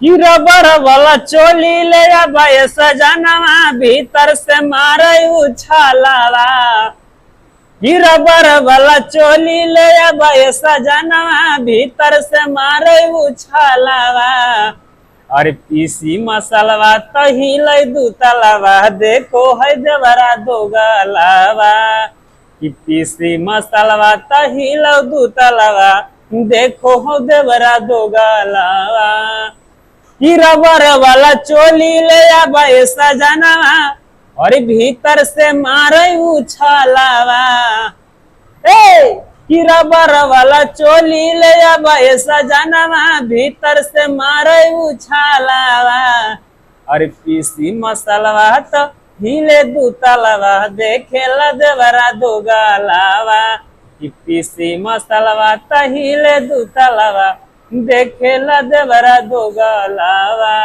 कि रबर वाला चोली ले आबे सजनवा भीतर से मारे उछालावा। कि रबर वाला चोली ले आबे सजनवा भीतर से मारे उछालावा। अरे पीसी मसलवा तहिले दूतलवा देखो है देवरा दो गलावा। कि पीसी मसलवा तहिले दूतलवा देखो हो देवरा दो गलावा। कि रबर वाला चोली ले आबे सजनवा और भीतर से मारे उछालावा। ए कि रबर वाला चोली ले आबे सजनवा भीतर से मारे उछालावा। और पीसी मसलवा तो हिले दूतलवा देखेला देवरा दो गलावा। कि पीसी मसलवा तो हिले दूतलवा देखेला देवरा दो गलावा।